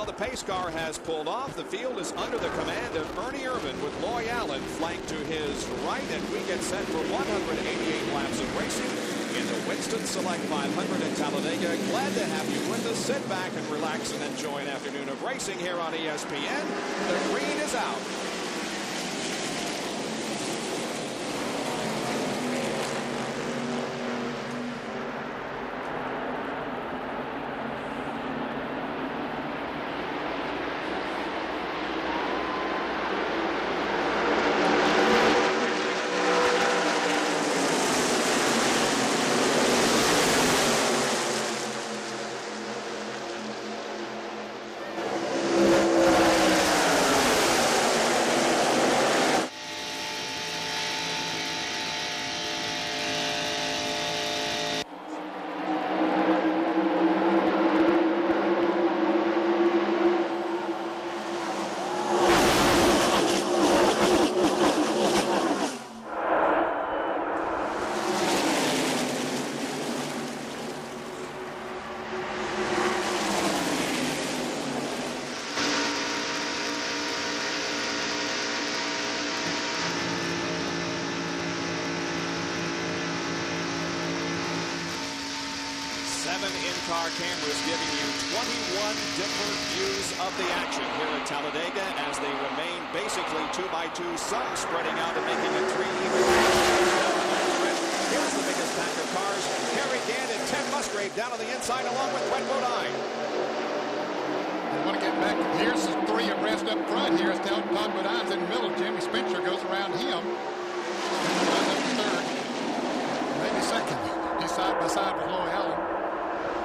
the pace car has pulled off. The field is under the command of Ernie Irvan with Loy Allen flanked to his right, and we get set for 188 laps of racing in the Winston Select 500 in Talladega. Glad to have you with us. Sit back and relax and enjoy an afternoon of racing here on ESPN. The green is out. In-car cameras giving you 21 different views of the action here at Talladega as they remain basically 2x2, some spreading out and making it 3 even. Here's the biggest pack of cars. Harry Gant and Ted Musgrave down on the inside along with Wentworth I. They want to get back. Here's the 3 abreast up front. Here's Todd Woodines in the middle. Jimmy Spencer goes around him. Runs up to third. Maybe second. He's side by side with Loy Allen.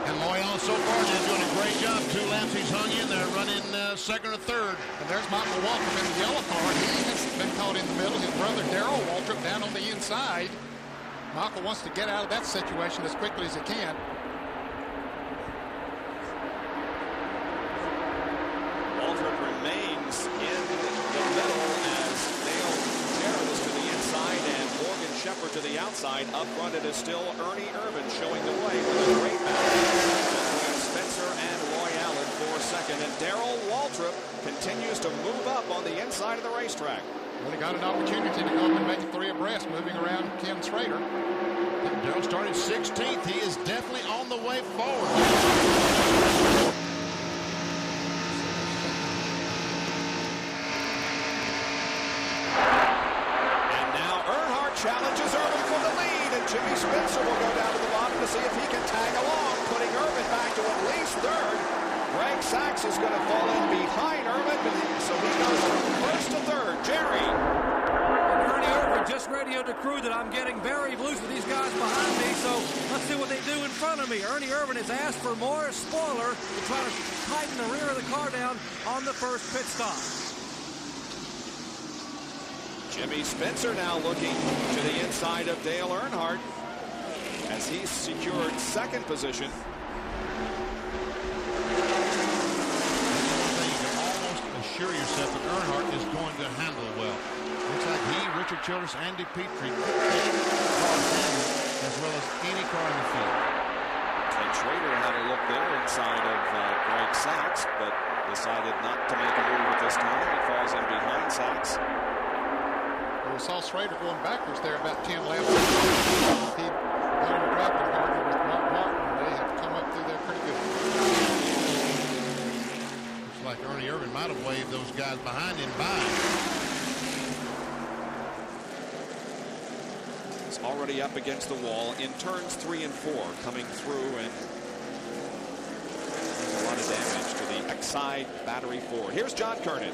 And Loy Allen so far is doing a great job. 2 laps he's hung in there, running second or third. And there's Michael Waltrip in the yellow car. He has been caught in the middle. His brother Darrell Waltrip down on the inside. Michael wants to get out of that situation as quickly as he can. Waltrip remains in the middle as Dale Jarrett is to the inside and Morgan Shepherd to the outside. Up front it is still Ernie Irvan showing the way with a great battle between Spencer and Loy Allen for second. And Darrell Waltrip continues to move up on the inside of the racetrack. Well, he got an opportunity to go up and make it 3 abreast, moving around Ken Schrader. Darrell started 16th. He is definitely on the way forward. Challenges Irvan for the lead, and Jimmy Spencer will go down to the bottom to see if he can tag along, putting Irvan back to at least third. Greg Sachs is going to fall in behind Irvan, so he goes from first to third. Jerry. And Ernie Irvan just radioed the crew that I'm getting very loose with these guys behind me, so let's see what they do in front of me. Ernie Irvan has asked for more spoiler to try to tighten the rear of the car down on the first pit stop. Jimmy Spencer now looking to the inside of Dale Earnhardt as he's secured second position. You can almost assure yourself that Earnhardt is going to handle it well. Looks like he, Richard Childress, Andy Petrie, as well as any car in the field. Ken Schrader had a look there inside of Greg Sachs, but decided not to make a move at this time. He falls in behind Sachs. We saw Schrader going backwards there about 10 laps. He got him grappling hard with Mark Martin. They have come up through there pretty good. Looks like Ernie Irvan might have waved those guys behind him by. He's already up against the wall in turns 3 and 4, coming through, and there's a lot of damage to the Exide Battery 4. Here's John Kernan.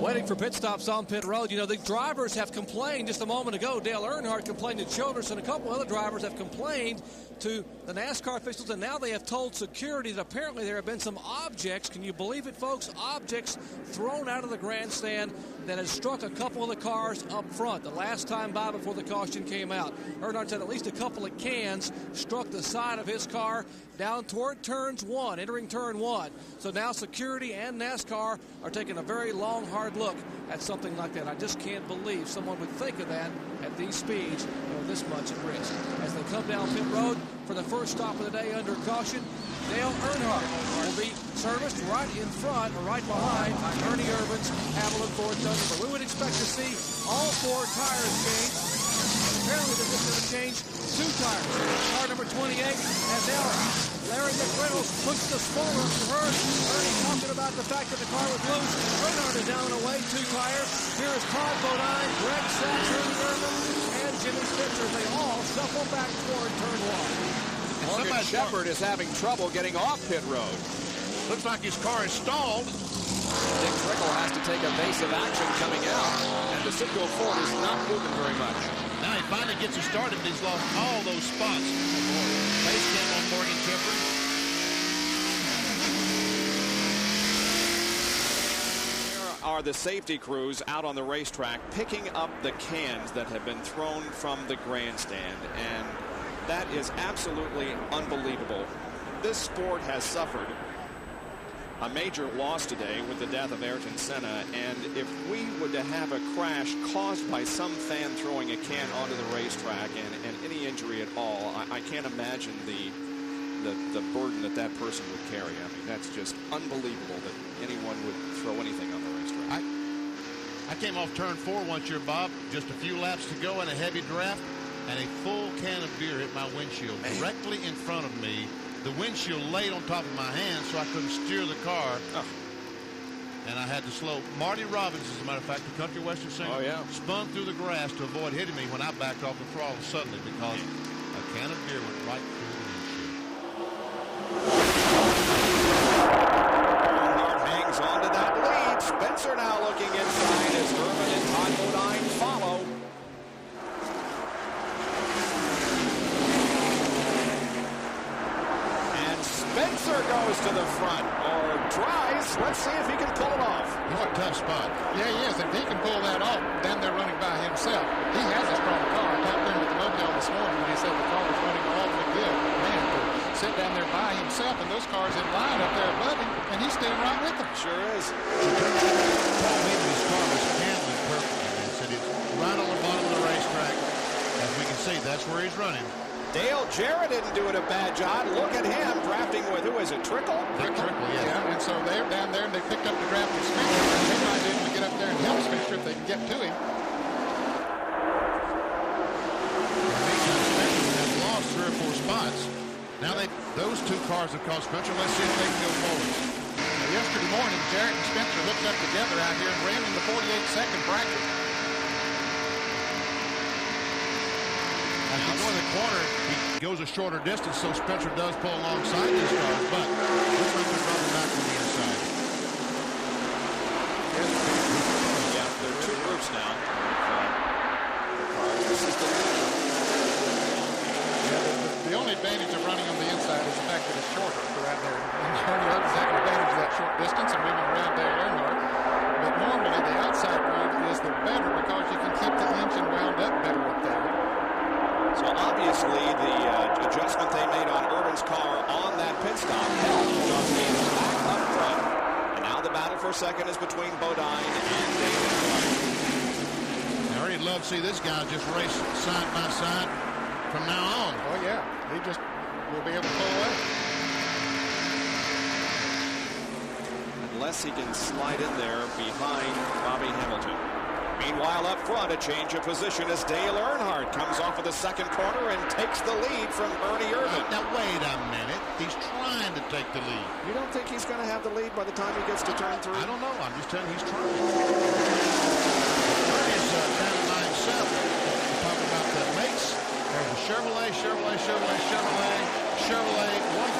Waiting for pit stops on pit road. You know, the drivers have complained just a moment ago. Dale Earnhardt complained to Childress, and a couple other drivers have complained to the NASCAR officials, and now they have told security that apparently there have been some objects, can you believe it, folks, objects thrown out of the grandstand that has struck a couple of the cars up front the last time by before the caution came out. Earnhardt said at least a couple of cans struck the side of his car down toward turns 1, entering turn 1. So now security and NASCAR are taking a very long, hard look at something like that. I just can't believe someone would think of that at these speeds. this much at risk. As they come down pit road for the first stop of the day under caution, Dale Earnhardt will be serviced right in front or right behind Ernie Irvin's Havoline Ford Thunderbird. We would expect to see all 4 tires changed. Apparently they're just going to change 2 tires. Car number 28, and now Larry McReynolds puts the spoiler up to her. Ernie talking about the fact that the car was loose. Earnhardt is down and away, 2 tires. Here is Todd Bodine, Greg Sachs, Ernie Irvin, and Jimmy Spencer. They all shuffle back toward turn 1. Morgan Shepherd is having trouble getting off pit road. Looks like his car is stalled. Dick Trickle has to take evasive action coming out, and the Citgo Ford is not moving very much. Now he finally gets it started, but he's lost all those spots. Base cam on Morgan Shepherd. Here are the safety crews out on the racetrack picking up the cans that have been thrown from the grandstand, and that is absolutely unbelievable. This sport has suffered a major loss today with the death of Ayrton Senna, and if we were to have a crash caused by some fan throwing a can onto the racetrack and any injury at all, I can't imagine the burden that person would carry. I mean, that's just unbelievable that anyone would throw anything on the racetrack. I came off turn 4 once year, Bob, just a few laps to go in a heavy draft, and a full can of beer hit my windshield directly in front of me. The windshield laid on top of my hand, so I couldn't steer the car. Oh. And I had to slow. Marty Robbins, as a matter of fact, the country western singer, spun through the grass to avoid hitting me when I backed off the throttle suddenly because a can of beer went right through the windshield. Earnhardt hangs on to that lead. Spencer now looking inside as Irvin and Todd Bodine follow. Spencer goes to the front, or tries. Let's see if he can pull it off. He's a tough spot. Yeah, he is. If he can pull that off, then they're running by himself. He has a strong car. I talked to him at the motel this morning, and he said the car was running awfully good. Man, to sit down there by himself, and those cars in line up there above him, and he's staying right with them. Sure is. Paul Hidden's car was handled perfectly. He said it's right on the bottom of the racetrack. As we can see, that's where he's running. Dale Jarrett didn't do it a bad job. Look at him drafting with, who is it, Trickle? Trickle, yeah. And so they're down there, and they picked up the draft with Spencer. And they might be able to get up there and help Spencer if they can get to him. Spencer has lost 3 or 4 spots. Now those 2 cars have cost Spencer. Let's see if they can go forward. Now, yesterday morning, Jarrett and Spencer hooked up together out here and ran in the 48-second bracket. As you go in the corner, he goes a shorter distance, so Spencer does pull alongside these cars, but looks like they're dropping back on the inside. Yeah, there are 2 groups now. This is the only advantage of running on the inside is the fact that it's shorter right there. And Ernie Irvin's having advantage of that short distance and moving around Dale Earnhardt. But normally the outside route is the better because you can keep the engine wound up better up there. So obviously the adjustment they made on Irvin's car on that pit stop helped because he's back up front. And now the battle for second is between Bodine and David Clark. I already love to see this guy just race side by side from now on. Oh, yeah. He just will be able to pull away. Unless he can slide in there behind Bobby Hamilton. Meanwhile, up front, a change of position as Dale Earnhardt comes off of the second corner and takes the lead from Ernie Irvin. Now, wait a minute. He's trying to take the lead. You don't think he's going to have the lead by the time he gets to turn 3? I don't know. I'm just telling you he's trying. Ernie's down at 9-7. We're talking about the makes. There's a Chevrolet, one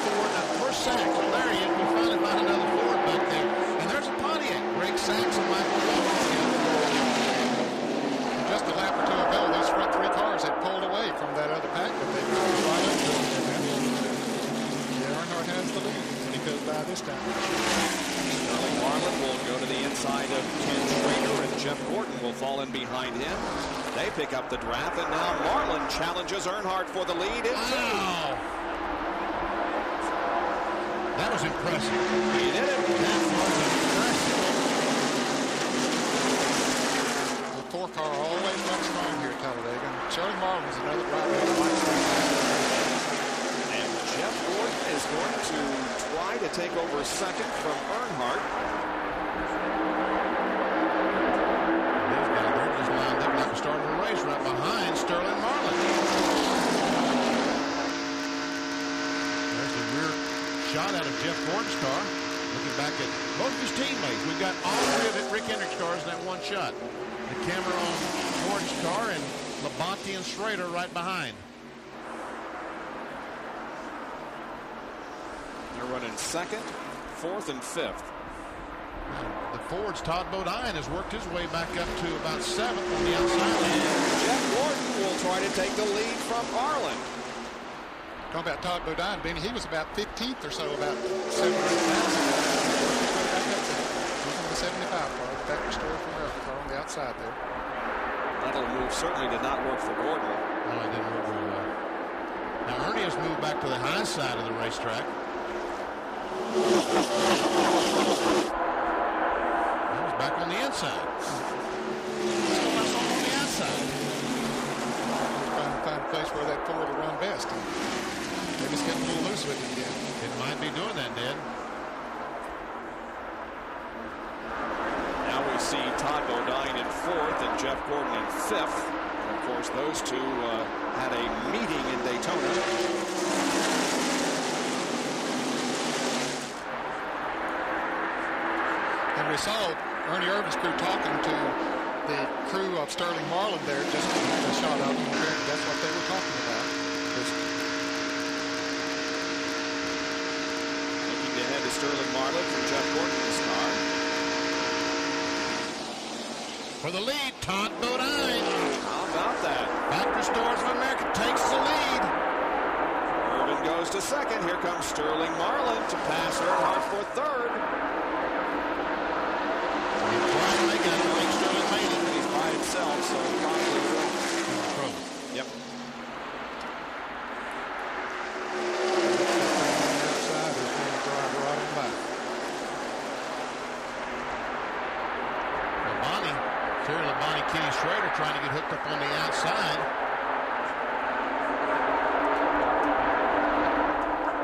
Ford, and first Sachs. Well, there he is. We finally found another Ford back there. And there's a Pontiac. Greg Sachs and Michael Robbins. Just a lap or 2 ago, those front 3 cars had pulled away from that other pack, but they got right up to it. Earnhardt has the lead when he goes by this time. Sterling Marlin will go to the inside of Ken Schrader, and Jeff Gordon will fall in behind him. They pick up the draft, and now Marlin challenges Earnhardt for the lead. Wow! That was impressive. He did it. That was impressive. The 4 car always runs strong here, Ty. Talladega. Sterling Marlin's another driver who likes to. And Jeff Gordon is going to try to take over second from Earnhardt. These guys, they're just lined up like the start of the race right behind Sterling Marlin. There's the rear shot out of Jeff Gordon's car. Looking back at both of his teammates. We've got all three of Rick Hendrick's cars in that one shot. The camera on Gordon's car and Labonte and Schrader right behind. They're running second, fourth, and fifth. The Ford's Todd Bodine has worked his way back up to about seventh on the outside lane. And Jeff Gordon will try to take the lead from Arlen. Talking about Todd Bodine, Benny, he was about 15th or so, about 7 or 8 laps ago. He's on the 75 car, the factory store for America car on the outside there. That little move certainly did not work for Gordon. No, it didn't work very well. Now Ernie has moved back to the high side of the racetrack. He was back on the inside. Still not on the outside. Trying to find a place where that Ford will run best. Maybe it's getting a little loose with it again. It might be doing that, Dad. Now we see Todd Bodine in fourth and Jeff Gordon in fifth. And of course, those two had a meeting in Daytona. And we saw Ernie Irvin's crew talking to the crew of Sterling Marlin there just a shot out on the track. That's what they were talking about. Looking ahead to Sterling Marlin from Jeff Gordon's car. For the lead, Todd Bodine. How about that? Factory Stores of America takes the lead. Irvin goes to second. Here comes Sterling Marlin to pass Earnhardt for third. He's by himself, so probably will. Yep. Outside is going to drive right on by. Terry Labonte, Kenny Schrader trying to get hooked up on the outside.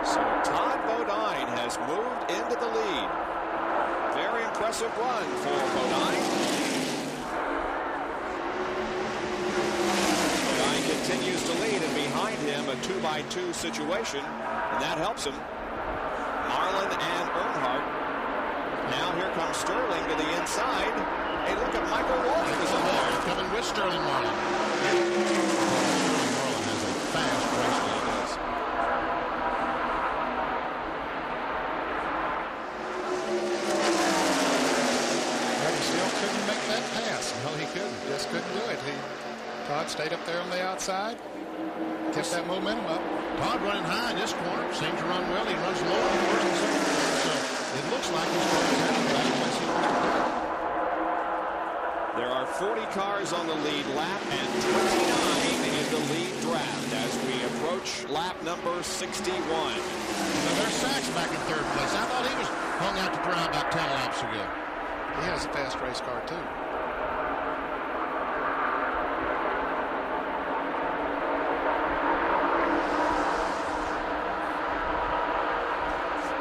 So Todd Bodine has moved into the lead. Very impressive run for Bodine. Bodine continues to lead, and behind him a 2-by-2 situation, and that helps him. Marlin and Earnhardt. Now here comes Sterling to the inside. Hey, look at Michael Waltrip is in there. He's coming with Sterling Marlin. Sterling Marlin has a fast race car. Couldn't make that pass. No, he couldn't. Just couldn't do it. Todd stayed up there on the outside, kept that momentum up. Todd running high in this corner. Seems to run well. He runs low in the first and second corner, so it looks like he's going to have the last place he wants to go. There are 40 cars on the lead lap and 29 in the lead draft as we approach lap number 61. Now there's Sachs back in third place. I thought he was hung out to dry about 10 laps ago. He has a fast race car, too.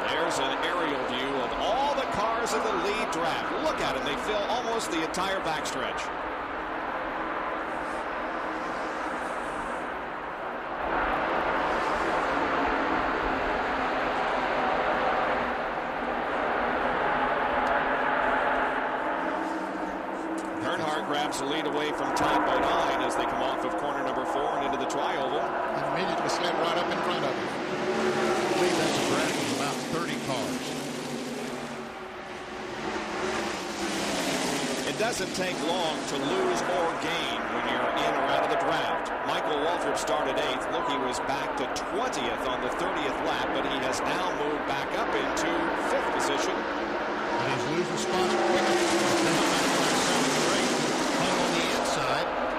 There's an aerial view of all the cars in the lead draft. Look at them. They fill almost the entire backstretch. Grabs the lead away from Todd Bodine as they come off of corner number 4 and into the tri-oval. And immediately slid right up in front of him. I believe that's a draft of about 30 cars. It doesn't take long to lose or gain when you're in or out of the draft. Michael Waltrip started 8th. Look, he was back to 20th on the 30th lap, but he has now moved back up into 5th position. And he's losing spots quickly.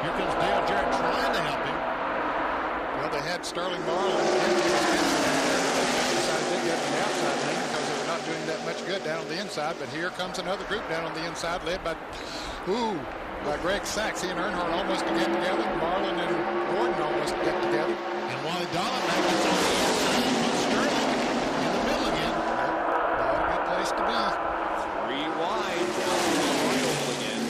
Here comes Dale Jarrett trying to help him. Well, they had Sterling Marlin and decided to get on the outside lane because they were not doing that much good down on the inside. But here comes another group down on the inside led by, by Greg Sachs. He and Earnhardt almost to get together. Marlin and Gordon almost to get together. And Wally Dallenbach is on the inside. Put Sterling in the middle again. Not a good place to be. 3 wide down the right oval again.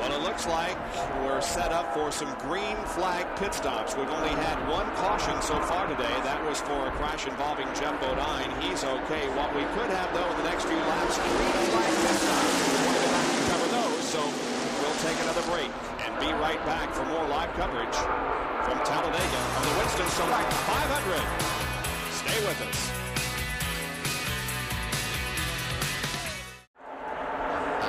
Well, it looks like we're set up for some green flag pit stops. We've only had 1 caution so far today. That was for a crash involving Jeff Bodine. He's okay. What we could have, though, in the next few laps, green flag pit stops. We want to go back and cover those, so we'll take another break and be right back for more live coverage from Talladega on the Winston Select 500. Stay with us.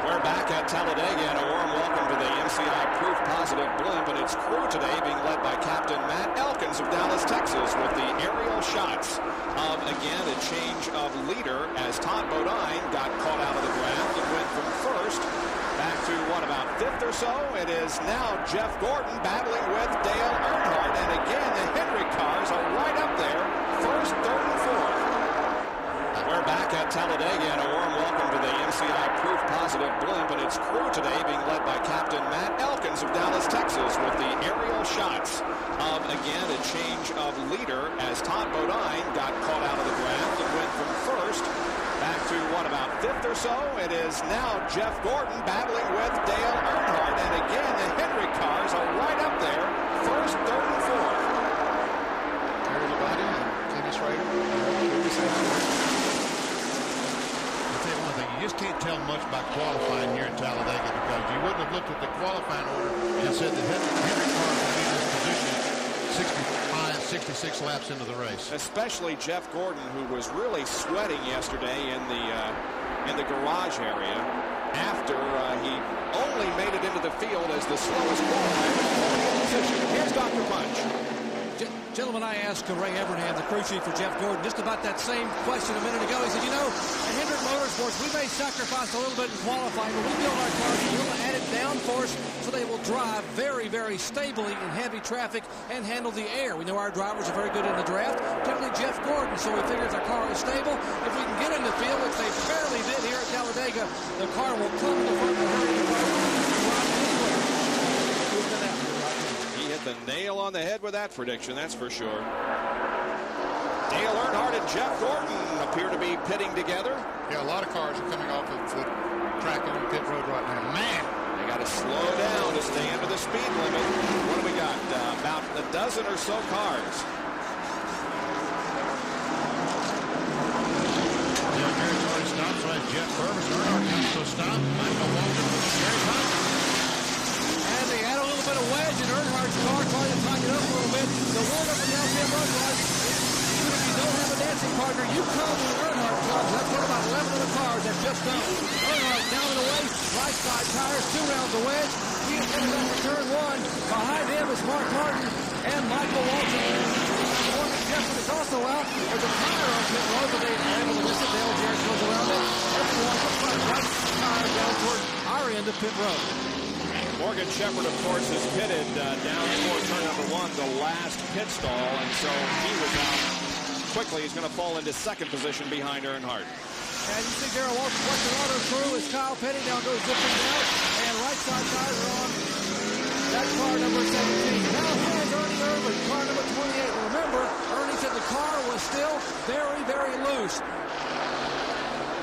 We're back at Talladega, and a warm welcome to the MCI Proof Positive Blimp and its crew today, being led by Captain Matt Elkins of Dallas, Texas, with the aerial shots of, again, a change of leader as Todd Bodine got caught out of the draft and went from first back to, what, about 5th or so? It is now Jeff Gordon battling with Dale Earnhardt, and again, the Hendrick cars are right up there, 1st, 3rd, and 4th. We're back at Talladega, and a warm welcome to the MCI Proof Positive Blimp and its crew today, being led by Captain Matt Elkins of Dallas, Texas, with the aerial shots of, again, a change of leader as Todd Bodine got caught out of the draft and went from first back to, what, about 5th or so? It is now Jeff Gordon battling with Dale Earnhardt, and again, the Hendrick cars are right up there, 1st, 3rd, and 4th. Terry Labonte and Kenny Schrader. You just can't tell much about qualifying here in Talladega, because you wouldn't have looked at the qualifying order and said that Hendrick car would be in this position 65, 66 laps into the race. Especially Jeff Gordon, who was really sweating yesterday in the garage area after he only made it into the field as the slowest qualifier. Here's Dr. Punch. Gentlemen, I asked Ray Evernham, the crew chief for Jeff Gordon, just about that same question a minute ago. He said, you know, at Hendrick Motorsports, we may sacrifice a little bit in qualifying, but we build our cars with a little added downforce so they will drive very, very stably in heavy traffic and handle the air. We know our drivers are very good in the draft, particularly Jeff Gordon, so we figure if our car is stable, if we can get in the field, which they barely did here at Talladega, the car will come to the front and hurry the car. The nail on the head with that prediction, that's for sure. Dale Earnhardt and Jeff Gordon appear to be pitting together. Yeah, a lot of cars are coming off of the track on pit road right now. Man, they got to slow down to stay under the speed limit. What do we got? About a dozen or so cars. Here's already stops right. Jeff Purvis. Earnhardt comes to a stop. Michael Walker. Very high. And they add a little bit of wedge in Earnhardt's car, trying to tighten it up a little bit. The one up in the LCM road was, even if you don't have a dancing partner, you come when Earnhardt comes. That's what about 11 of the cars have just done. Earnhardt down and away, right side tires, 2 rounds of wedge. He is coming up to turn 1. Behind him is Mark Martin and Michael Walton. Morgan Jeffrey is also out. There's a tire on pit road, but they are able to miss it. Dale Jarrett goes around it. Everyone looks like right tire down toward our end of pit road. Morgan Shepherd, of course, is pitted down toward turn number 1, the last pit stall, and so he was out quickly. He's going to fall into 2nd position behind Earnhardt. And you see Darrell Walton watching auto crew as Kyle Petty now goes zipping down, and right side tires are on that car number 17. Now here's Ernie Irvin, car number 28. Remember, Ernie said the car was still very, very loose.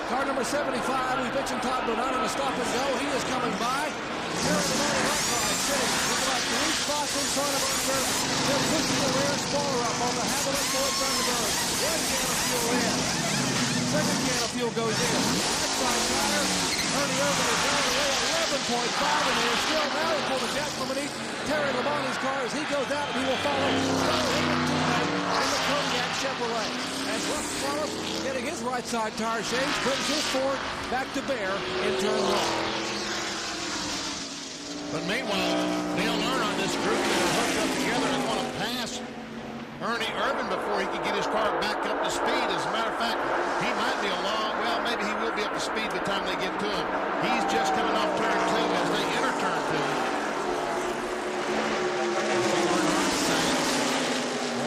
Car number 75, we mentioned Todd Bodine in a stop and go. He is coming by. Carrying the money right side, sitting with about 3 spots in front of him. They're pushing the rear spoiler up on the Haviland Ford Thunderbird. 1 can of fuel in. 2nd can of fuel goes in. Right side tire. Ernie Irvin is down the way at 11.5, and they are still now for the Jack Lamini. Terry Labonte's car as he goes out, and he will follow in the Kodiak Chevrolet. And Russ Wallace getting his right side tire changed, brings his Ford back to bear in turn 1. But meanwhile, Dale Earnhardt and this group are hooked up together and want to pass Ernie Irvin before he can get his car back up to speed. As a matter of fact, he might be well, maybe he will be up to speed by the time they get to him. He's just coming off turn 2 as they enter turn 2.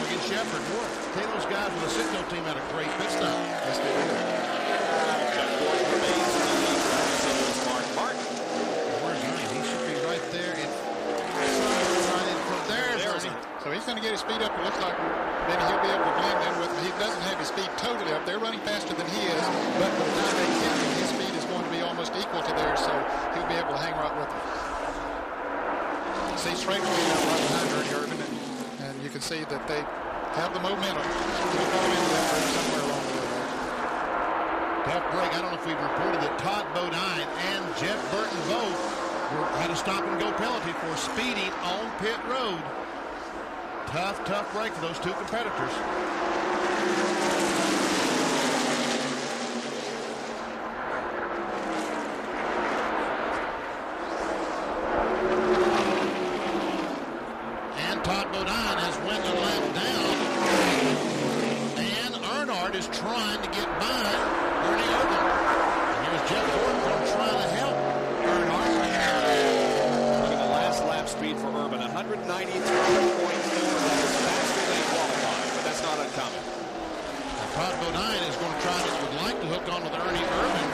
Morgan Shepherd, boy, Taylor's guys the Citgo team had a great pit stop. Yes, they did. Jeff Gordon remains in the lead. So is Mark Martin. Where's Ernie? He should be right there. Right in front. There's Ernie. So he's going to get his speed up. It looks like maybe he'll be able to blend in with him. He doesn't have his speed totally up. They're running faster than he is, but by the time they get him, his speed is going to be almost equal to theirs, so he'll be able to hang right with them. See straight speed out right behind Ernie Irvin, and you can see that they have the momentum. He'll go into that break somewhere along the way. Tough break. I don't know if we've reported that Todd Bodine and Jeff Burton both had a stop-and-go penalty for speeding on pit road. Tough break for those two competitors. And Todd Bodine has went a lap down. And Earnhardt is trying to get by Ernie Irvin. And here's Jeff Gordon trying to help Earnhardt. Look at the last lap speed for Irvin, 193.4. That is faster than qualified, but that's not uncommon. Now, Todd Bodine is going to try to, would like to hook on with Ernie Irvin.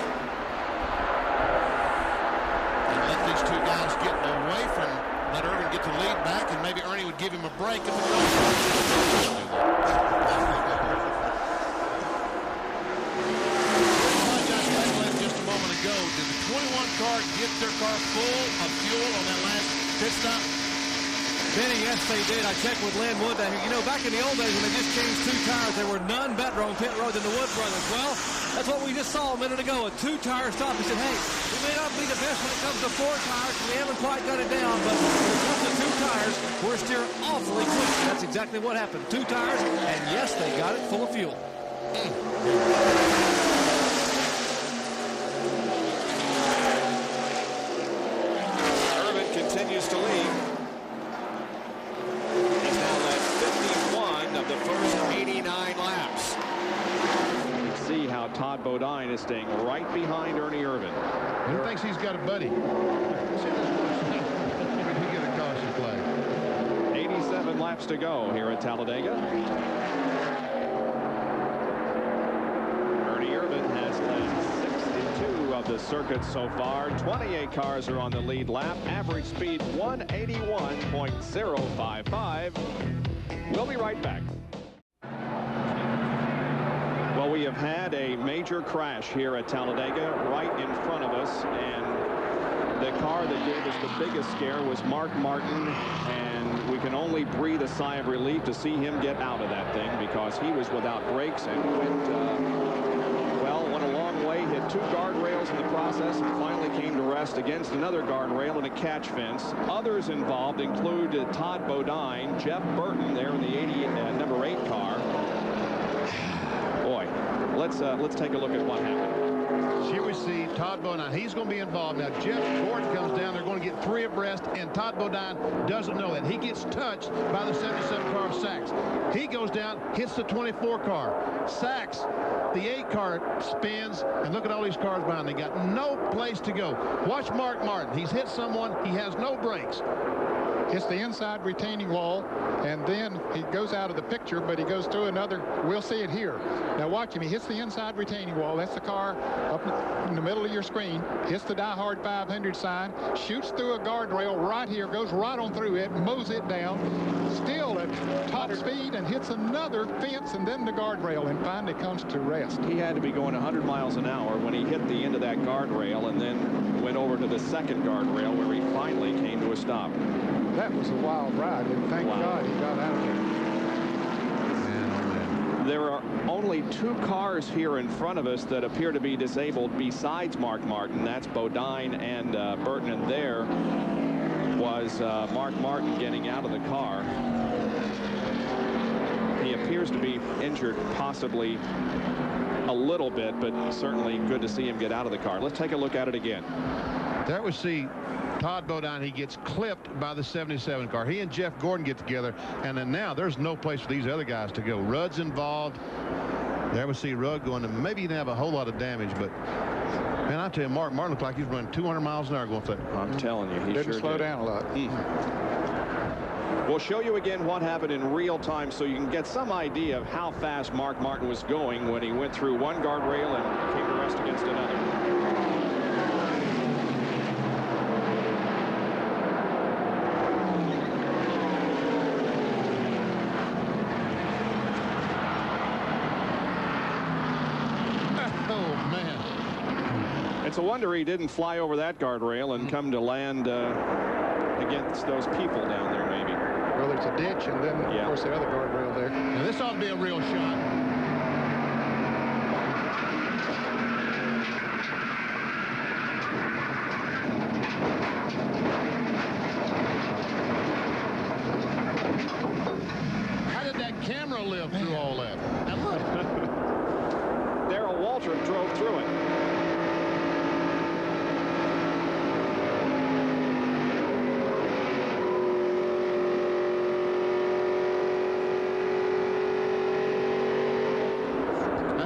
And let these two guys get away from, let Irvin get the lead back, and maybe Ernie would give him a break if it goes. Just a moment ago, did the 21 car get their car full of fuel on that last pit stop? Benny, yes, they did. I checked with Lynn Wood down here. You know, back in the old days when they just changed two tires, there were none better on pit road than the Wood brothers. Well, that's what we just saw a minute ago, a two-tire stop. He said, hey, we may not be the best when it comes to four tires. We haven't quite got it down, but when it comes to two tires, we're steering awfully quick. That's exactly what happened. Two tires, and yes, they got it full of fuel. Irvin continues to lead. He's now at 51 of the first 89 laps. You can see how Todd Bodine is staying right behind Ernie Irvin. Who thinks he's got a buddy? He get a caution flag. 87 laps to go here at Talladega. Ernie Irvin has led 62 of the circuit so far. 28 cars are on the lead lap. Average speed 181.055. We'll be right back. Well, we have had a major crash here at Talladega right in front of us, and the car that gave us the biggest scare was Mark Martin, and we can only breathe a sigh of relief to see him get out of that thing because he was without brakes and went a long way, hit two guardrails in the process, and finally came to rest against another guardrail and a catch fence. Others involved include Todd Bodine, Jeff Burton there in the number 8 car. Boy, let's take a look at what happened. Here we see Todd Bodine. He's going to be involved. Now, Jeff Gordon comes down. They're going to get 3 abreast, and Todd Bodine doesn't know that. He gets touched by the 77 car of Sachs. He goes down, hits the 24 car. Sachs, the 8 car, spins, and look at all these cars behind. They got no place to go. Watch Mark Martin. He's hit someone. He has no brakes. Hits the inside retaining wall, and then he goes out of the picture, but he goes through another. We'll see it here. Now watch him. He hits the inside retaining wall. That's the car up in the middle of your screen. Hits the Die Hard 500 sign. Shoots through a guardrail right here. Goes right on through it. Mows it down. Still at top speed and hits another fence and then the guardrail and finally comes to rest. He had to be going 100 miles an hour when he hit the end of that guardrail and then went over to the second guardrail where he finally came to a stop. That was a wild ride, and thank God he got out of there. There are only 2 cars here in front of us that appear to be disabled besides Mark Martin. That's Bodine and Burton, and there was Mark Martin getting out of the car. He appears to be injured possibly a little bit, but certainly good to see him get out of the car. Let's take a look at it again. There we see Todd Bodine. He gets clipped by the 77 car. He and Jeff Gordon get together, and then now there's no place for these other guys to go. Rudd's involved. There we see Rudd going, and maybe he didn't have a whole lot of damage, but man, I tell you, Mark Martin looked like he's running 200 miles an hour going through. I'm telling you, he didn't sure slow did. down a lot. We'll show you again what happened in real time so you can get some idea of how fast Mark Martin was going when he went through one guardrail and came to rest against another. Oh, man. It's a wonder he didn't fly over that guardrail and come to land against those people down there, maybe. Well, there's a ditch, and then, of course, the other guardrail there. Now, this ought to be a real shot. How did that camera live through all that? Now, look. Darrell Waltrip drove through it.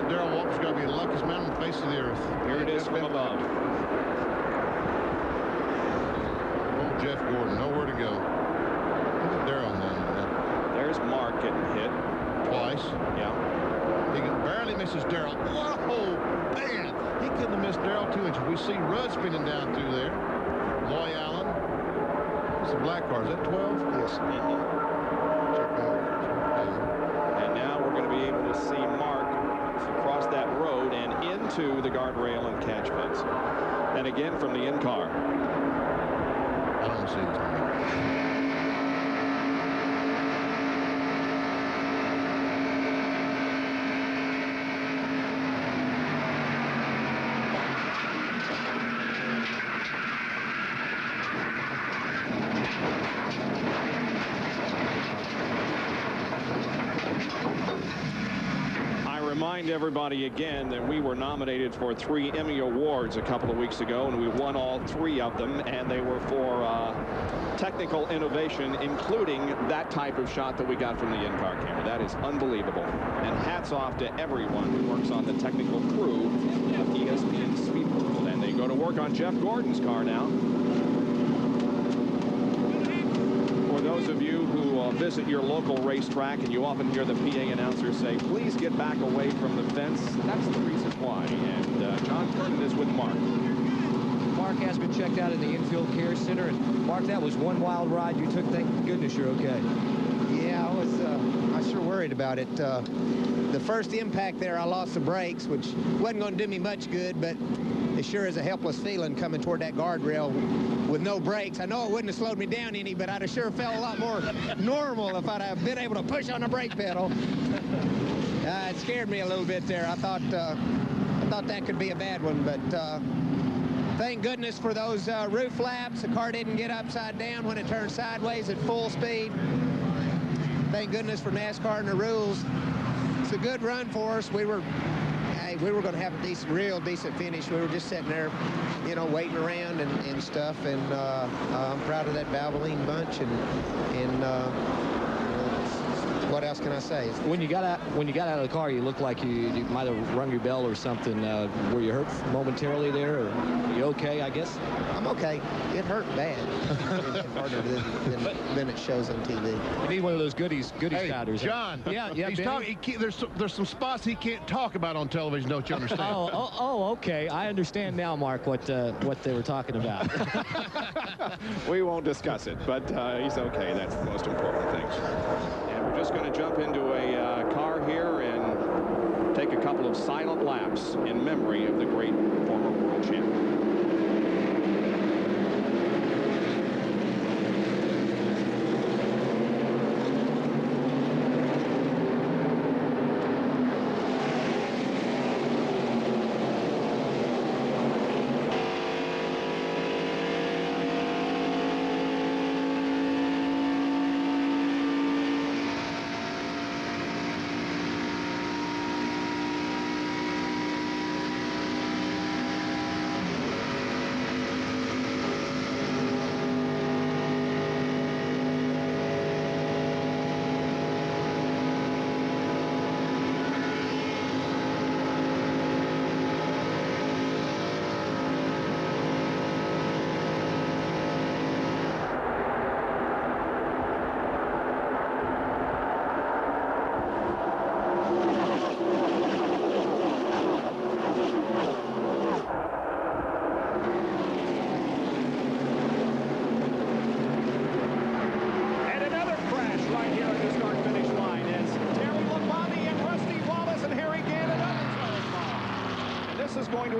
Darrell Waltrip's got to be the luckiest man on the face of the earth. Here it is from above. Oh, Jeff Gordon, nowhere to go. Look at Darrell now. There's Mark getting hit. Twice. Yeah. He barely misses Darrell. Whoa, man. He couldn't have missed Darrell 2 inches. We see Rudd spinning down through there. Loy Allen. It's a black car. Is that 12? Yes. Check out. And now we're going to be able to see Mark across that road and into the guardrail and catch fence. And again from the in-car. I don't see his name. Remind everybody again that we were nominated for 3 Emmy Awards a couple of weeks ago, and we won all 3 of them, and they were for technical innovation, including that type of shot that we got from the in-car camera. That is unbelievable. And hats off to everyone who works on the technical crew of ESPN Speed World. And they go to work on Jeff Gordon's car now. For those of you who visit your local racetrack and you often hear the PA announcer say, please get back away from the fence, that's the reason why. And John Kernan is with Mark. Mark has been checked out in the infield care center. And Mark, that was one wild ride you took. Thank goodness you're okay. Yeah, I was sure worried about it. The first impact there, I lost the brakes, which wasn't going to do me much good, but it sure is a helpless feeling coming toward that guardrail with no brakes. I know it wouldn't have slowed me down any, but I'd have sure felt a lot more normal if I'd have been able to push on the brake pedal. It scared me a little bit there. I thought that could be a bad one, but thank goodness for those roof flaps. The car didn't get upside down when it turned sideways at full speed. Thank goodness for NASCAR and the rules. It's a good run for us. We were going to have a real decent finish. We were just sitting there, you know, waiting around and stuff. And I'm proud of that Valvoline bunch. And what else can I say? When you got out of the car, you looked like you might have rung your bell or something. Were you hurt momentarily there? Or are you okay, I guess? I'm okay. It hurt bad. Harder than it shows on TV. You need one of those goodies Hey, powders. John. Yeah. He's talking. There's some spots he can't talk about on television. Don't you understand? Oh, okay. I understand now, Mark, what they were talking about. We won't discuss it, but he's okay. That's the most important thing. And we're just going to jump into a car here and take a couple of silent laps in memory of the great former world champion.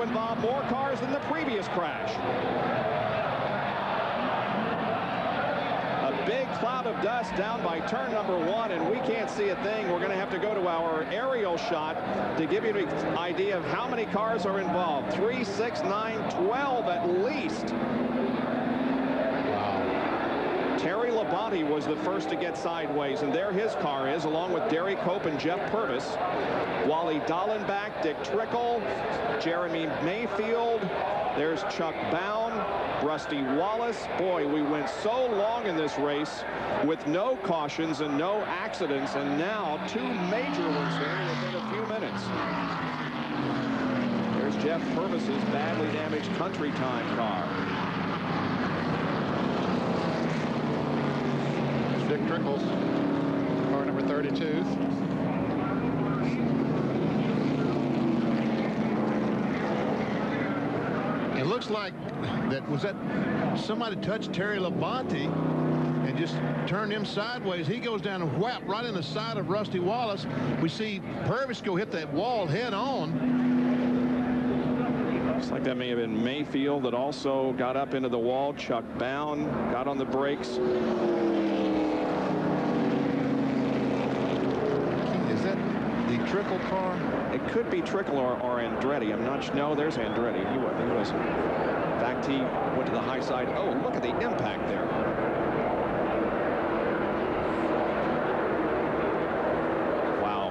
to involve more cars than the previous crash. A big cloud of dust down by turn number 1, and we can't see a thing. We're going to have to go to our aerial shot to give you an idea of how many cars are involved. 3, 6, 9, 12 at least. Terry Labonte was the first to get sideways, and there his car is, along with Derry Cope and Jeff Purvis. Wally Dallenbach, Dick Trickle, Jeremy Mayfield. There's Chuck Bown, Rusty Wallace. Boy, we went so long in this race with no cautions and no accidents, and now 2 major ones here within a few minutes. There's Jeff Purvis's badly damaged country time car. Dick Trickles, car number 32. It looks like that somebody touched Terry Labonte and just turned him sideways. He goes down and whap right in the side of Rusty Wallace. We see Purvis go hit that wall head on. Looks like that may have been Mayfield that also got up into the wall. Chuck Bown got on the brakes. Is that the Trickle car? It could be Trickle or Andretti. I'm not sure. No, there's Andretti. He was. In fact, he went to the high side. Oh, look at the impact there. Wow.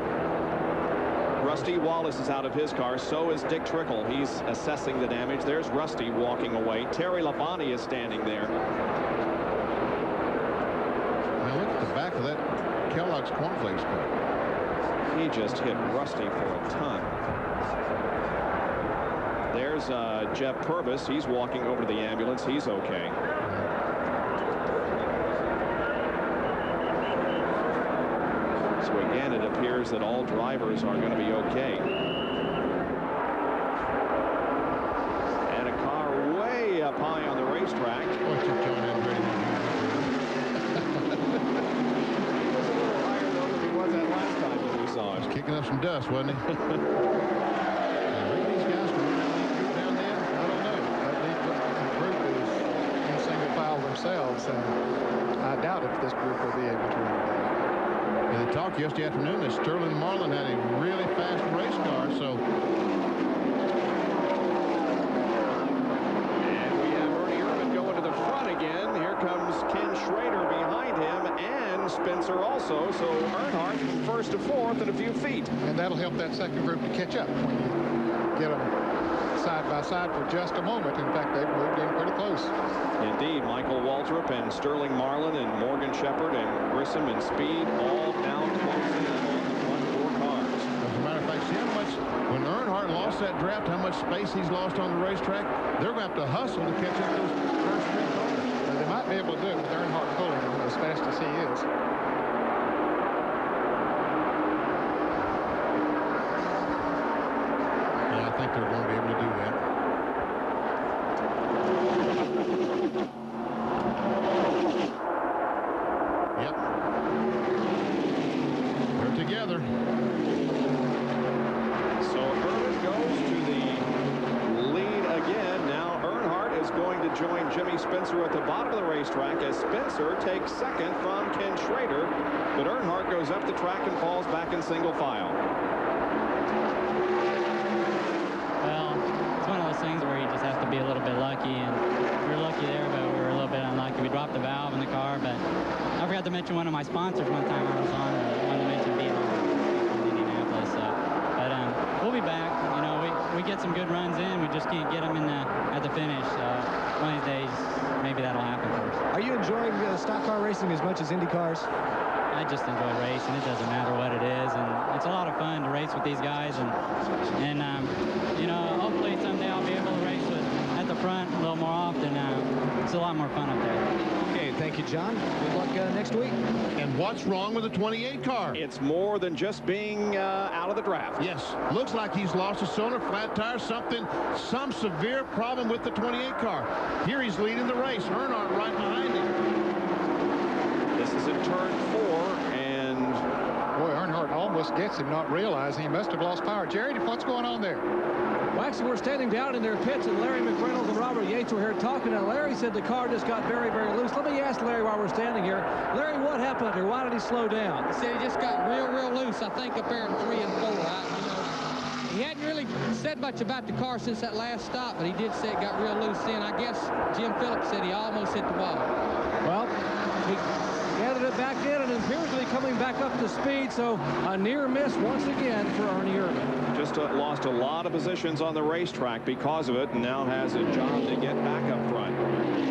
Rusty Wallace is out of his car. So is Dick Trickle. He's assessing the damage. There's Rusty walking away. Terry Labonte is standing there. Now look at the back of that Kellogg's Cornflakes car. He just hit Rusty for a ton. There's Jeff Purvis. He's walking over to the ambulance. He's okay. So again, it appears that all drivers are going to be okay. And a car way up high on the racetrack. What's your John Andretti? Kicking up some dust, wasn't he? These guys can really down there. I don't know. That group is in single file themselves, and I doubt if this group will be able to run it. And they talked yesterday afternoon that Sterling Marlin had a really fast race car, so. And we have Ernie Irvan going to the front again. Here comes Ken Schrader behind him, and Spencer also. So Earnhardt from first to fourth in a few feet. And that'll help that second group to catch up when you get them side by side for just a moment. In fact, they've moved in pretty close. Indeed, Michael Waltrip and Sterling Marlin and Morgan Shepherd and Grissom and Speed all now close in on the front 4 cars. As a matter of fact, see how much, when Earnhardt lost that draft, how much space he's lost on the racetrack? They're going to have to hustle to catch up those first 3 cars. Well, they might be able to do it with Earnhardt pulling them as fast as he is. I think they're going to be able to do that. Yep. They're together. So Irvin goes to the lead again. Now Earnhardt is going to join Jimmy Spencer at the bottom of the racetrack as Spencer takes second from Ken Schrader. But Earnhardt goes up the track and falls back in single file. Things where you just have to be a little bit lucky, and we were lucky there, but we were a little bit unlucky. We dropped the valve in the car, but I forgot to mention one of my sponsors one time I was on. I wanted to mention being on Indianapolis. But we'll be back. You know, we get some good runs in. We just can't get them in at the finish. One of these days, maybe that'll happen for us. Are you enjoying stock car racing as much as Indy cars? I just enjoy racing. It doesn't matter what it is, and it's a lot of fun to race with these guys. And you know, hopefully someday I'll be able to race at the front a little more often. It's a lot more fun up there. Okay, thank you, John. Good luck next week. And what's wrong with the 28 car? It's more than just being out of the draft. Yes, looks like he's lost a cylinder, flat tire, some severe problem with the 28 car. Here he's leading the race. Earnhardt right behind him. This is in turn 4, and Boy, Earnhardt almost just gets him not realizing he must have lost power. Jerry, what's going on there? Well, actually, we're standing down in their pits, and Larry McReynolds and Robert Yates were here talking. Now, Larry said the car just got very, very loose. Let me ask Larry while we're standing here. Larry, what happened here? Why did he slow down? He said he just got real, real loose, I think, up there in 3 and 4. He hadn't really said much about the car since that last stop, but he did say it got real loose then. I guess Jim Phillips said he almost hit the wall. Well, he gathered it back in and appears to be coming back up to speed, so a near miss once again for Ernie Irvan. Just lost a lot of positions on the racetrack because of it, and now has a job to get back up front.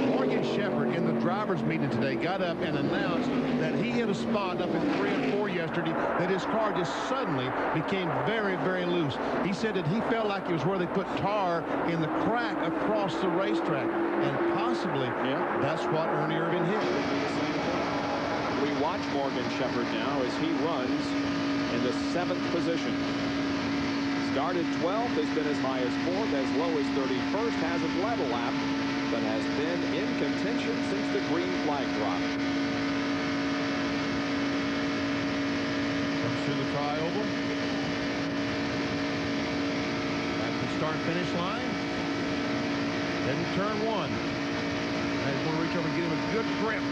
Morgan Shepherd in the drivers meeting today got up and announced that he hit a spot up in 3 and 4 yesterday that his car just suddenly became very, very loose. He said that he felt like it was where they put tar in the crack across the racetrack, and possibly that's what Ernie Irvan hit. We watch Morgan Shepherd now as he runs in the 7th position. Started 12th, has been as high as 4th, as low as 31st, hasn't led a lap, but has been in contention since the green flag drop. Comes through the tri-oval. At the start-finish line. Heading turn 1. I just want to reach over and get him a good grip.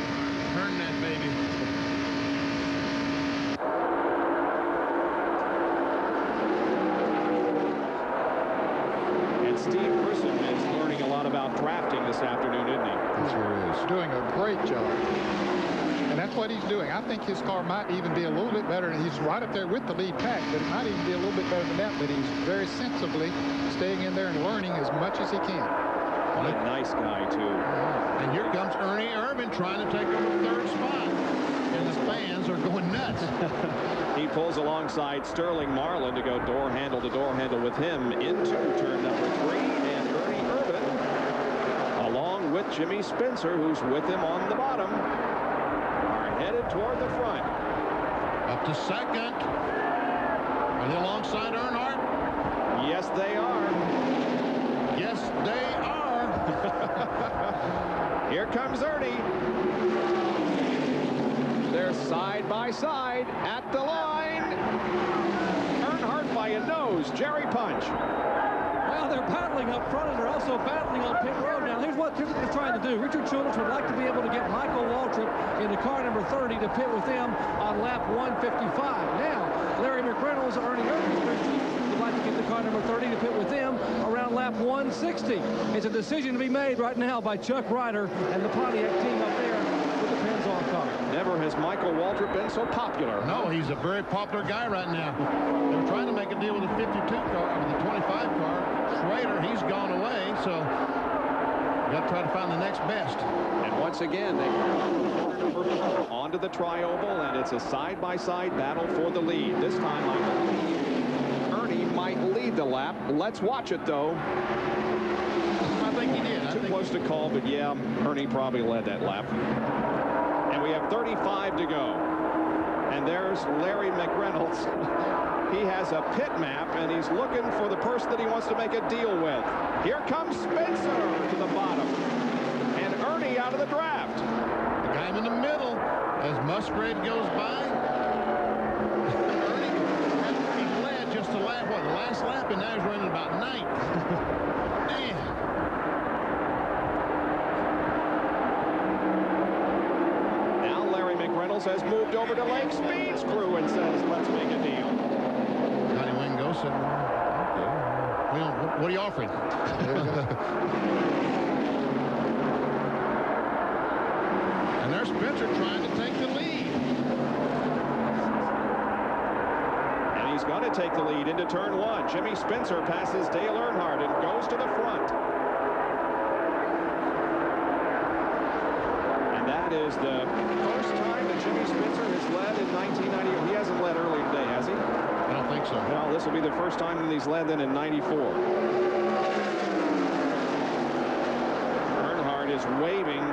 Turn that baby. And Steve Grissom is learning a lot about drafting this afternoon, isn't he? He sure is. Doing a great job. And that's what he's doing. I think his car might even be a little bit better. And he's right up there with the lead pack, but it might even be a little bit better than that. But he's very sensibly staying in there and learning as much as he can. What a nice guy, too. And here comes Ernie Irvan trying to take over the 3rd spot. And the fans are going nuts. He pulls alongside Sterling Marlin to go door handle to door handle with him into turn number 3. And Ernie Irvan, along with Jimmy Spencer, who's with him on the bottom, are headed toward the front. Up to 2nd. Are they alongside Earnhardt? Yes, they are. Yes, they are. Here comes Ernie. They're side by side at the line. Earnhardt by a nose. Jerry Punch. Well, they're battling up front, and they're also battling on pit road. Now, here's what they're trying to do. Richard Childress would like to be able to get Michael Waltrip into car number 30 to pit with them on lap 155. Now, Larry McReynolds, Ernie Irvan would like to get the car number 30 to pit with them around lap 160. It's a decision to be made right now by Chuck Ryder and the Pontiac team up there with the Pennzoil car. Never has Michael Waltrip been so popular. No, he's a very popular guy right now. They're trying to make a deal with the 52 car, with the 25 car. Schrader, he's gone away, so you got to try to find the next best. And once again, they onto the tri-oval, and it's a side-by-side battle for the lead. This time, I believe Ernie might lead the lap. Let's watch it, though. I think he did. Too close to call, but yeah, Ernie probably led that lap. And we have 35 to go. And there's Larry McReynolds. He has a pit map, and he's looking for the person that he wants to make a deal with. Here comes Spencer to the bottom. And Ernie out of the draft. The guy in the middle as Musgrave goes by. Ernie he led just the lap, the last lap, and now he's running about 9th. Damn. Now Larry McReynolds has moved over to Lake Speed's crew and says, let's make a deal. Johnny Wingo said, okay. What are you offering? And there's Spencer trying to take the lead. And he's going to take the lead into turn 1. Jimmy Spencer passes Dale Earnhardt and goes to the front. And that is the first time that Jimmy Spencer has led in 1990. He hasn't led early today, has he? I don't think so. Well, this will be the first time that he's led then in 94. Earnhardt is waving.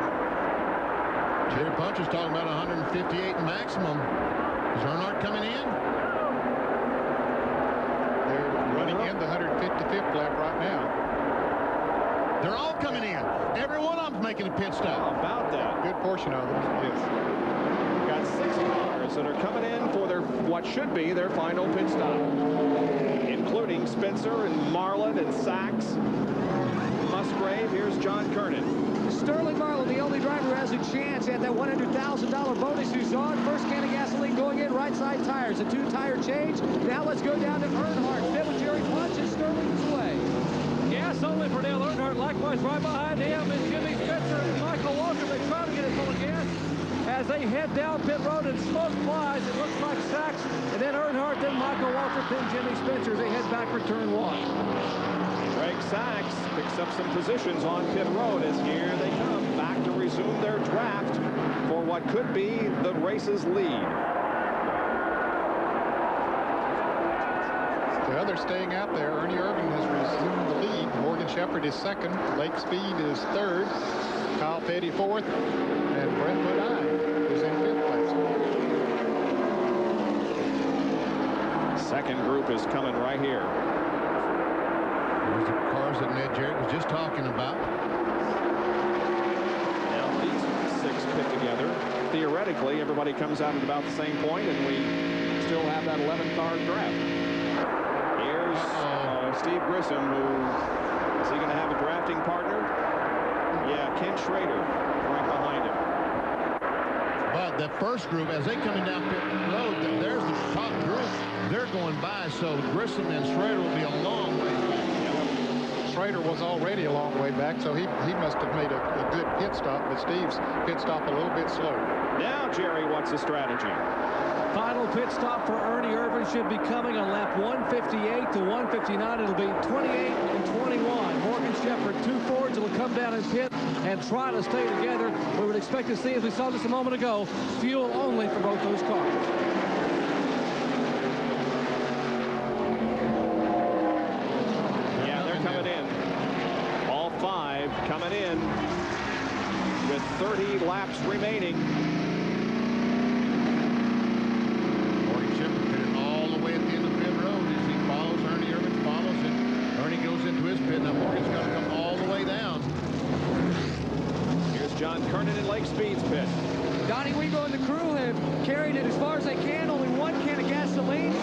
Jerry Punch is talking about 158 maximum. Is Earnhardt coming in? They're running in the 155th lap right now. They're all coming in. Every one of them's making a pit stop. How about that? Good portion of them, yes. Got 6 cars drivers that are coming in for their what should be their final pit stop, including Spencer and Marlin and Sachs. Musgrave, here's John Kernan. Sterling Marlin, the only driver who has a chance at that $100,000 bonus, who's on. First can of gasoline going in, right side tires, a 2-tire change. Now let's go down to Earnhardt. Fit with Jerry Punch and Sterling this way. Gas only for Dale Earnhardt. Likewise, right behind him is Jimmy Spencer and Michael Walker. They try to get it full of gas. As they head down pit road and smoke flies, it looks like Sachs, and then Earnhardt, then Michael Walker, then Jimmy Spencer as they head back for turn 1. Greg Sachs picks up some positions on pit road as here they come back to resume their draft for what could be the race's lead. The others staying out there. Ernie Irvin has resumed the lead. Morgan Shepherd is second. Lake Speed is third. Kyle Petty fourth. And Brentwood I is in fifth place. Second group is coming right here. There's the cars that Ned Jarrett was just talking about. Now these 6 pit together. Theoretically, everybody comes out at about the same point, and we still have that 11-car draft. Here's Steve Grissom, who is he going to have a drafting partner? Yeah, Ken Schrader right behind him. But the first group, as they coming down pit road, there's the top group. They're going by, so Grissom and Schrader will be a long way back. Schrader was already a long way back, so he must have made a good pit stop, but Steve's pit stop a little bit slow. Now, Jerry, what's the strategy? Final pit stop for Ernie Irvin should be coming on lap 158 to 159. It'll be 28 and 21. Morgan Shepherd, 2 Fords will come down and pit and try to stay together. We would expect to see, as we saw just a moment ago, fuel only for both those cars. Yeah, they're coming in. All 5 coming in with 30 laps remaining. John Kernan in Lake Speed's pit. Donnie Wego and the crew have carried it as far as they can. Only 1 can of gasoline.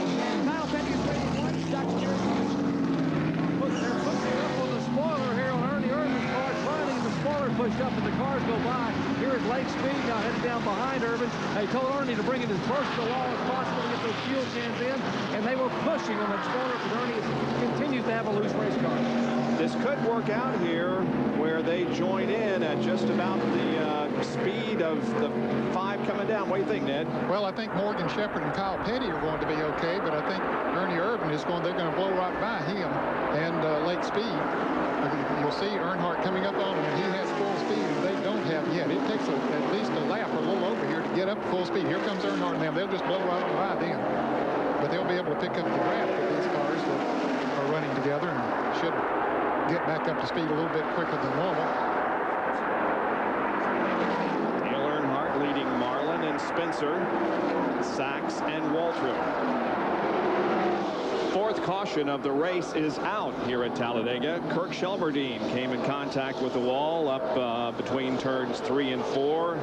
Kyle Petty is waiting 1. Dr. Jerry. They're pushing up on the spoiler here on Ernie Irvin's car. Finally, the spoiler pushed up and the cars go by. Here is Lake Speed now headed down behind Irvin. They told Ernie to bring it as close to the wall as possible to get those fuel cans in, and they were pushing on the spoiler, but Ernie continues to have a loose race car. This could work out here where they join in at just about the speed of the 5 coming down. What do you think, Ned? Well, I think Morgan Shepherd and Kyle Petty are going to be okay, but I think Ernie Irvin is they're going to blow right by him and Lake Speed. You'll see Earnhardt coming up on him, and he has full speed, and they don't have yet. It takes at least a lap or a little over here to get up full speed. Here comes Earnhardt now. They'll just blow right on by them. But they'll be able to pick up the draft of these cars that are running together and should get back up to speed a little bit quicker than normal. Dale Earnhardt leading Marlin and Spencer, Sachs and Waltrip. 4th caution of the race is out here at Talladega. Kirk Shelmerdine came in contact with the wall up between turns 3 and 4.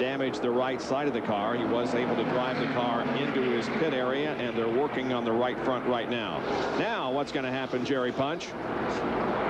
Damaged the right side of the car. He was able to drive the car into his pit area, and they're working on the right front right now. Now, what's going to happen, Jerry Punch?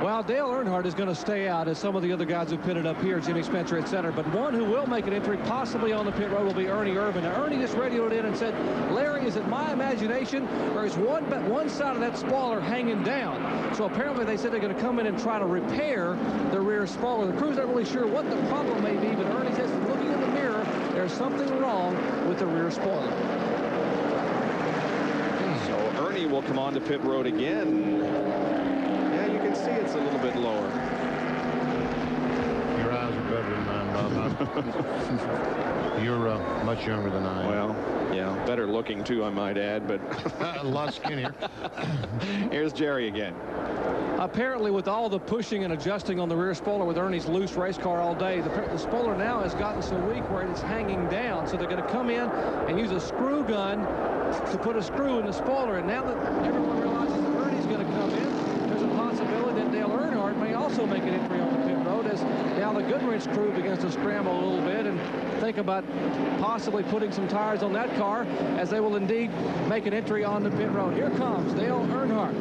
Well, Dale Earnhardt is going to stay out, as some of the other guys who pitted up here, Jimmy Spencer, etc. But one who will make an entry, possibly on the pit road, will be Ernie Irvin. Now, Ernie just radioed in and said, Larry, is it my imagination, or is one side of that spoiler hanging down? So apparently they said they're going to come in and try to repair the rear spoiler. The crew's not really sure what the problem may be, but Ernie says, looking in the mirror, there's something wrong with the rear spoiler. So Ernie will come on to pit road again. See, it's a little bit lower. Your eyes are better than mine, Bob. You're much younger than I am. Well, yeah, better looking too, I might add, but a lot skinnier. Here's Jerry again. Apparently, with all the pushing and adjusting on the rear spoiler with Ernie's loose race car all day, the spoiler now has gotten so weak where it's hanging down. So they're going to come in and use a screw gun to put a screw in the spoiler. And now that everyone realizes that Ernie's going to come in, there's a possibility that Dale Earnhardt may also make an entry on the pit road, is. Now the Goodwrench crew begins to scramble a little bit and think about possibly putting some tires on that car, as they will indeed make an entry on the pit road. Here comes Dale Earnhardt,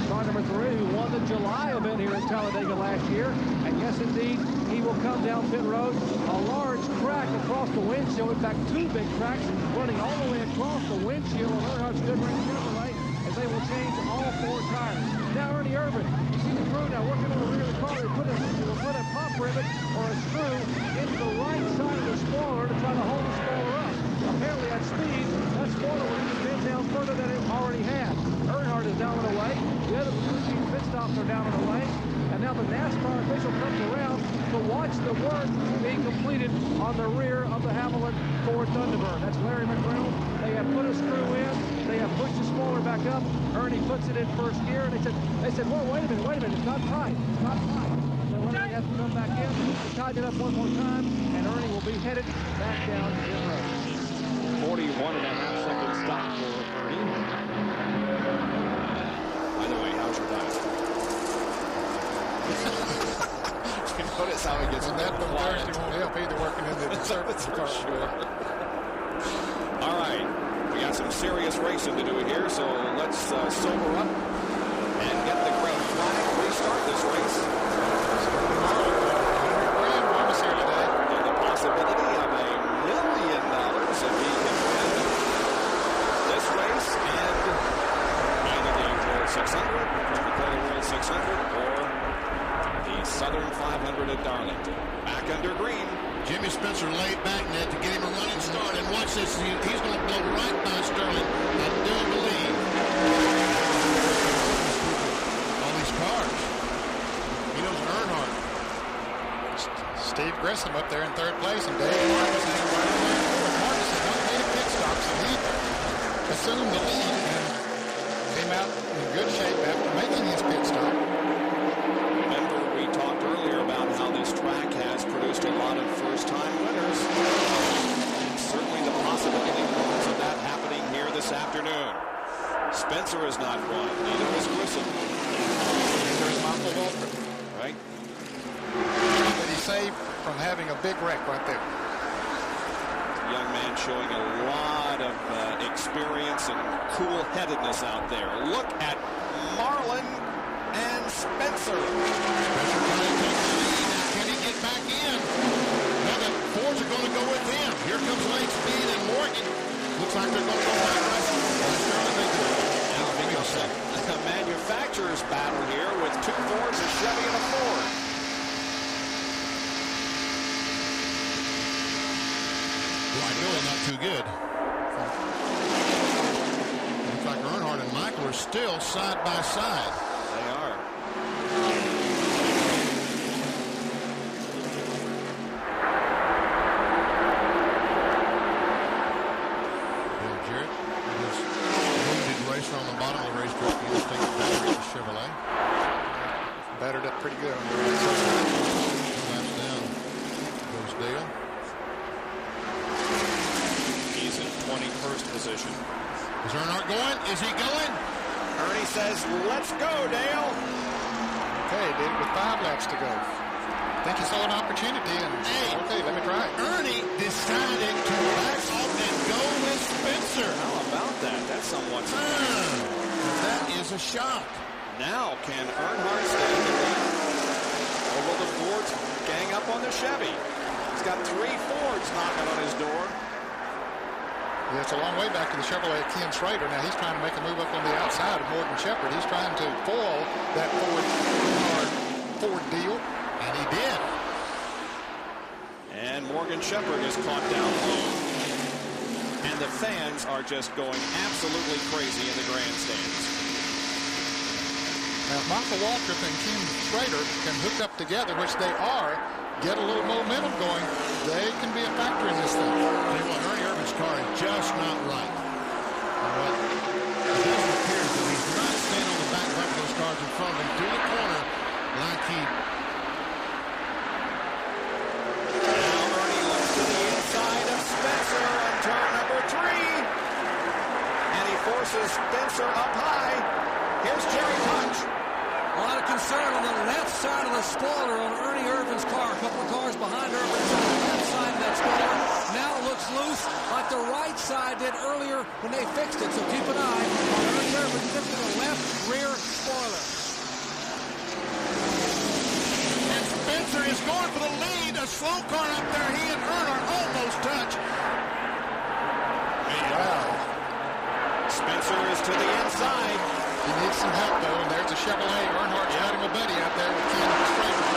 car number 3, who won the July event here at Talladega last year. And yes, indeed, he will come down pit road. A large crack across the windshield. In fact, 2 big cracks running all the way across the windshield on Earnhardt's Goodwrench Chevrolet, as they will change all 4 tires. Now Ernie Irvan, you see the crew now working on the rear of the car. They will put a pop rivet or a screw into the right side of the spoiler to try to hold the spoiler up. Apparently at speed, that spoiler will even bend down further than it already had. Earnhardt is down and away. The other routine pit stops are down and away. And now the NASCAR official comes around to watch the work being completed on the rear of the Havoline Ford Thunderbird. That's Larry McReynolds. They have put a screw in. They have pushed the spoiler back up. Ernie puts it in first gear, and they said, well, wait a minute, it's not tight. It's not tight. So Ernie has to come back in, to tighten it up one more time, and Ernie will be headed back down the road. 41.5-second stop for Ernie. By the way, how's your diet? Notice how he gets that from Thursday won't help either, working in the service car. Sure. All right, we got some serious racing to do here, so let's sober up and get the green flag. Restart this race. And the possibility of $1 million if he can win this race and either the World 600, the World 600, or the Southern 500 at Darlington. Back under green. Jimmy Spencer laid back net to get him a running start. And watch this. He's going to blow right by Sterling. I do believe. All these cars. He knows Earnhardt. Steve Grissom up there in 3rd place, and Dave Marcus hanging right there. Marcus had not made a pit stop, so he assumed the lead and came out in good shape after making his pit stop. Remember, we talked earlier about how this track has produced a lot of first-time winners. And certainly the possibility of that happening here this afternoon. Spencer has not won. Neither has Grissom. Neither is Michael Waltrip. Right? But he saved from having a big wreck right there. Young man showing a lot of experience and cool-headedness out there. Look at Marlin and Spencer. Spencer trying to take the lead. Can he get back in? Now the Fords are going to go with him. Here comes Lane Speed and Morgan. Looks like they're going to go back right. Now we go a manufacturer's battle here with 2 Fords, a Chevy, and a Ford. Really not too good. Looks like Earnhardt and Michael are still side by side. They are. Bill Jarrett, this wounded racer on the bottom of the racetrack, he was taking battery at the Chevrolet. Battered up pretty good on the right side. 2 laps down goes Dale. He's in 21st position. Is Earnhardt going? Is he going? Ernie says, let's go, Dale. Okay, did it with 5 laps to go. I think he saw an opportunity and, okay, let me try it. Ernie decided to back off and go with Spencer. How about that? That's somewhat That is a shock. Now can Earnhardt stay in the lead? Or will the Fords gang up on the Chevy? He's got 3 Fords knocking on his door. Yeah, it's a long way back to the Chevrolet of Ken Schrader. Now he's trying to make a move up on the outside of Morgan Shepherd. He's trying to foil that Ford deal. And he did. And Morgan Shepherd is caught down low. And the fans are just going absolutely crazy in the grandstands. Now, if Michael Waltrip and Ken Schrader can hook up together, which they are, get a little momentum going, they can be a factor in this thing. Ernie Irvan's car is just not right. Well, it doesn't appear that he's not staying on the back of those cars in front of him through the corner like he. Now Ernie looks to the inside of Spencer on turn number 3. And he forces Spencer up high. Here's Jerry Punch. A lot of concern on the left side of the spoiler on Ernie Irvin's car. A couple of cars behind Irvin on the left side of that spoiler. Now it looks loose like the right side did earlier when they fixed it. So keep an eye on Ernie Irvin fixing the left rear spoiler. And Spencer is going for the lead. A slow car up there. He and Earnhardt almost touch. Wow. Spencer is to the inside. He needs some help, though, and there's a Chevrolet. Earnhardt's got him a buddy out there with Ken Strader.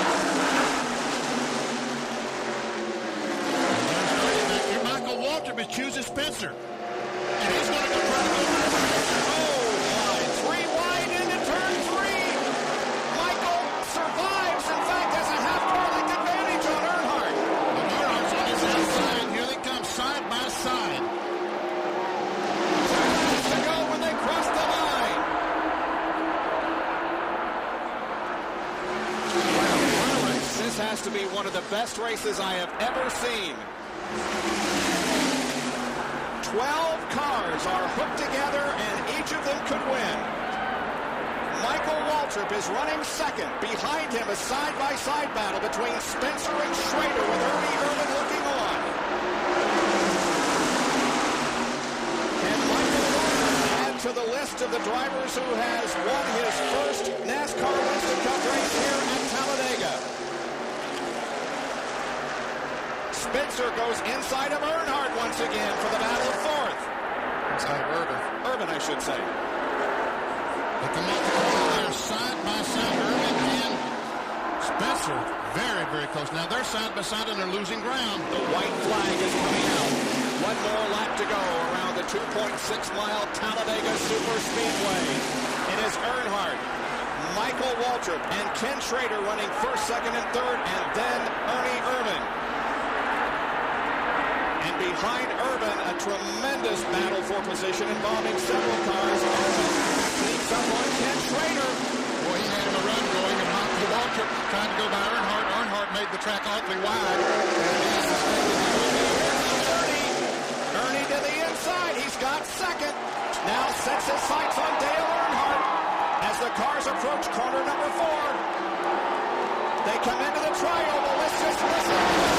Here, Michael Waltrip is choosing Spencer. And he's going to go try to go back. Oh, line 3 wide into turn 3. Michael survives. In fact, has a half-car length advantage on Earnhardt. And Earnhardt's on his outside. Here they come side by side. To go when they cross the line. This has to be one of the best races I have ever seen. 12 cars are hooked together, and each of them could win. Michael Waltrip is running second. Behind him, a side-by-side battle between Spencer and Schrader, with Ernie Irvin looking on. And Michael Waltrip adds to the list of the drivers who has won his first NASCAR Winston Cup race here at Talladega. Spencer goes inside of Earnhardt once again for the battle of fourth. Inside of Irvin. Irvin, I should say. They come off the corner there side by side. Irvin and Spencer very, very close. Now they're side by side and they're losing ground. The white flag is coming out. One more lap to go around the 2.6-mile Talladega Superspeedway. It is Earnhardt, Michael Waltrip, and Ken Schrader running first, second, and third, and then Ernie Irvin. And behind Irvin, a tremendous battle for position involving several cars. Irvin sneaks up on Ken Schrader. Boy, he had him a run going, and Michael Waltrip trying to go by Earnhardt. Earnhardt made the track awfully wide. Ernie to the inside. He's got second. Now sets his sights on Dale Earnhardt as the cars approach corner number 4. They come into the trial. Well, let's just listen.